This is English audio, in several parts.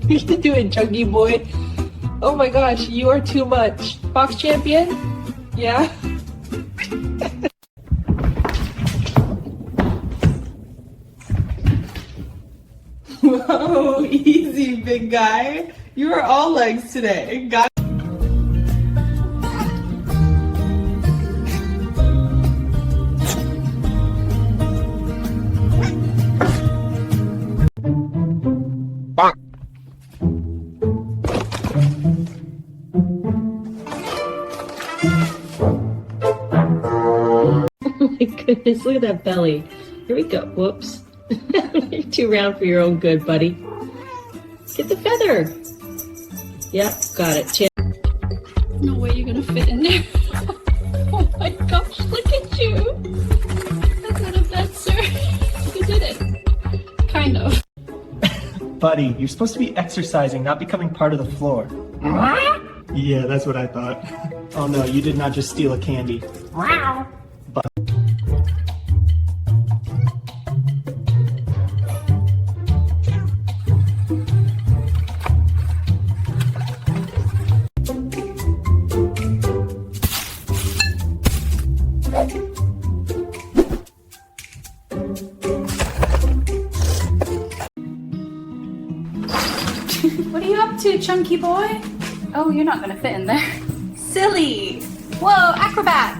You can do it, Chunky Boy. Oh my gosh, you are too much. Fox champion? Yeah? Whoa, easy, big guy. You are all legs today. Got Oh my goodness, look at that belly. Here we go. Whoops. You're too round for your own good, buddy. Get the feather. Yep, got it. No way you're gonna fit in there. Oh my gosh, look at you. That's not a bet, sir. You did it. Kind of. Buddy, you're supposed to be exercising, not becoming part of the floor. Yeah, that's what I thought. Oh no, you did not just steal a candy. But What are you up to, Chunky Boy? Oh, you're not gonna fit in there. Silly! Whoa, acrobat!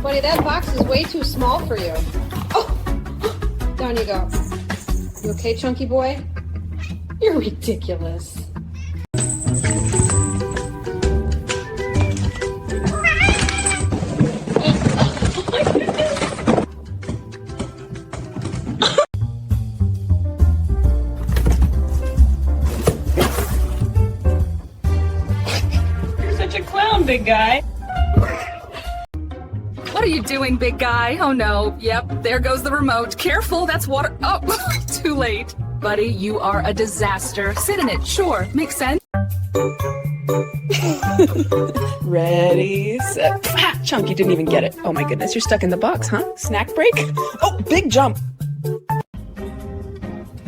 Buddy, that box is way too small for you. Oh! Down you go. You okay, Chunky Boy? You're ridiculous. You're such a clown, big guy. What are you doing, big guy? Oh no. Yep, there goes the remote. Careful, that's water. Oh, too late. Buddy, you are a disaster. Sit in it, sure. Makes sense. Ready, set. Ah, Chunky didn't even get it. Oh my goodness, you're stuck in the box, huh? Snack break? Oh, big jump.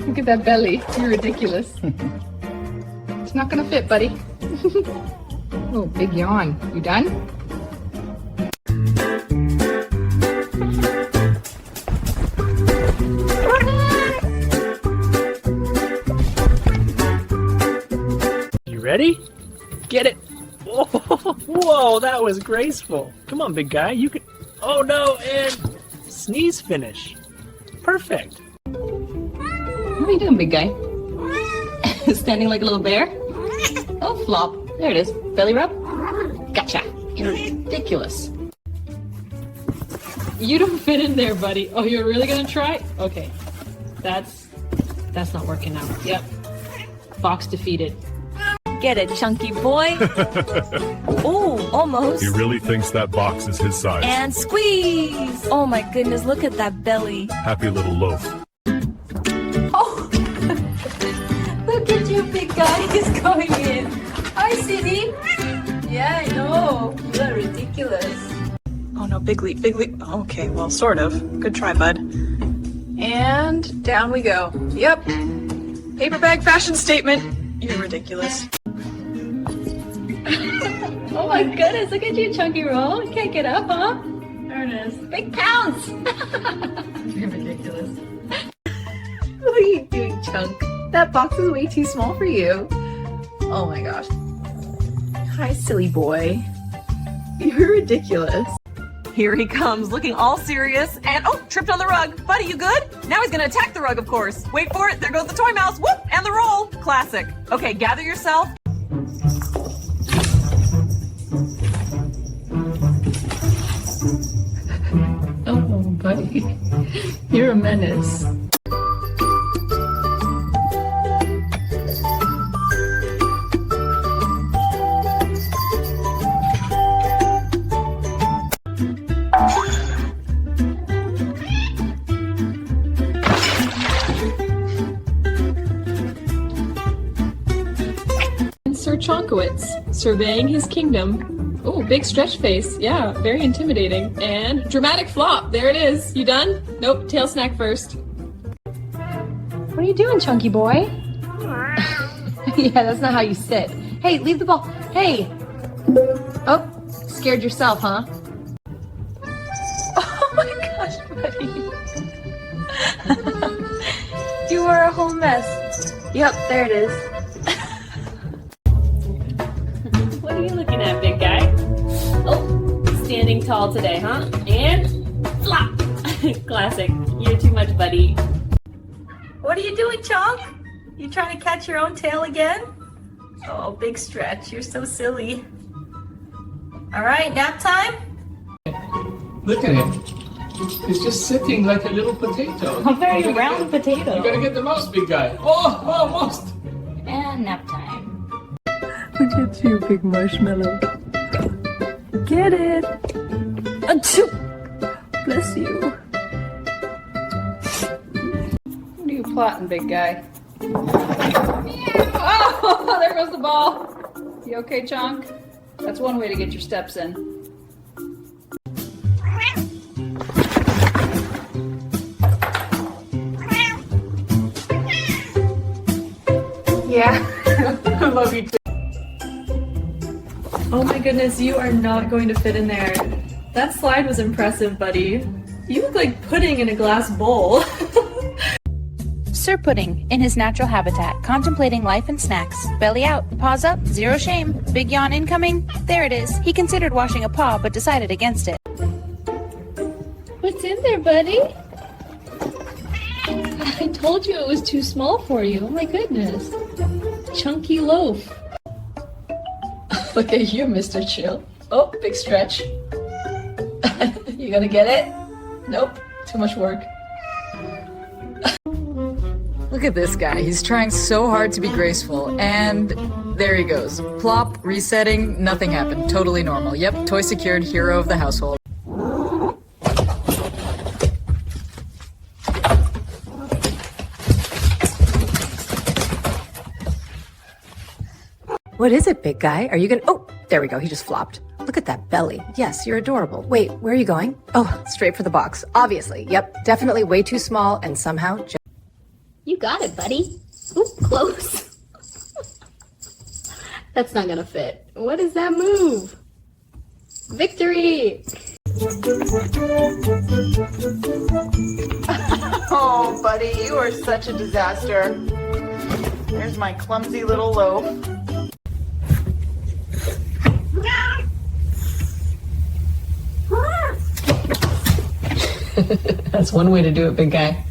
Look at that belly. You're ridiculous. It's not gonna fit, buddy. Oh, big yawn. You done? you ready? Get it. Whoa, whoa, that was graceful. Come on, big guy, you can. Oh no, and sneeze finish. Perfect. What are you doing, big guy? Standing like a little bear? Oh, flop. There it is. Belly rub? Gotcha. You're ridiculous. You don't fit in there, buddy. Oh, you're really gonna try? Okay. That's not working out. Yep. Fox defeated. Get it, Chunky Boy. Oh, almost. He really thinks that box is his size. And squeeze. Oh my goodness, look at that belly. Happy little loaf. Oh, look at you, big guy. He's going in. Hi, Cindy. Yeah, I know. You are ridiculous. Oh no, big leap, big leap. Okay, well, sort of. Good try, bud. And down we go. Yep. Paper bag fashion statement. You're ridiculous. Oh my goodness, look at you, Chunky Roll. You can't get up, huh? There it is. Big pounce! You're ridiculous. What are you doing, Chunk? That box is way too small for you. Oh my gosh. Hi, silly boy. You're ridiculous. Here he comes, looking all serious, and oh, tripped on the rug. Buddy, you good? Now he's gonna attack the rug, of course. Wait for it, there goes the toy mouse, whoop, and the roll. Classic. Okay, gather yourself. Oh, buddy. You're a menace. Sir Chonkowitz, surveying his kingdom. Oh, big stretch face. Yeah, very intimidating. And dramatic flop. There it is. You done? Nope, tail snack first. What are you doing, chunky boy? Yeah, that's not how you sit. Hey, leave the ball. Hey! Oh, scared yourself, huh? Oh my gosh, buddy. You are a whole mess. Yep, there it is. What are you looking at, big guy? Oh, standing tall today, huh? And flop! Classic. You're too much, buddy. What are you doing, Chunk? You trying to catch your own tail again? Oh, big stretch. You're so silly. All right, nap time? Look at him. He's just sitting like a little potato. A very round potato. You gotta get the mouse, big guy. Oh, almost. And nap time. Look at you, big marshmallow. Get it. Achoo. Bless you. What are you plotting, big guy? Oh, there goes the ball. You okay, Chunk? That's one way to get your steps in. Yeah. I love you too. Oh my goodness, you are not going to fit in there. That slide was impressive, buddy. You look like pudding in a glass bowl. Sir Pudding, in his natural habitat, contemplating life and snacks. Belly out, paws up, zero shame. Big yawn incoming. There it is. He considered washing a paw, but decided against it. What's in there, buddy? I told you it was too small for you. Oh my goodness. Chunky loaf. Look at you, Mr. Chill. Oh, big stretch. You gonna get it? Nope, too much work. Look at this guy. He's trying so hard to be graceful, and there he goes. Plop, resetting, nothing happened. Totally normal. Yep, toy secured, hero of the household. What is it, big guy? Are you gonna... Oh, there we go. He just flopped. Look at that belly. Yes, you're adorable. Wait, where are you going? Oh, straight for the box. Obviously. Yep, definitely way too small and somehow... You got it, buddy. Ooh, close. That's not gonna fit. What is that move? Victory! Oh, buddy, you are such a disaster. There's my clumsy little loaf. That's one way to do it, big guy.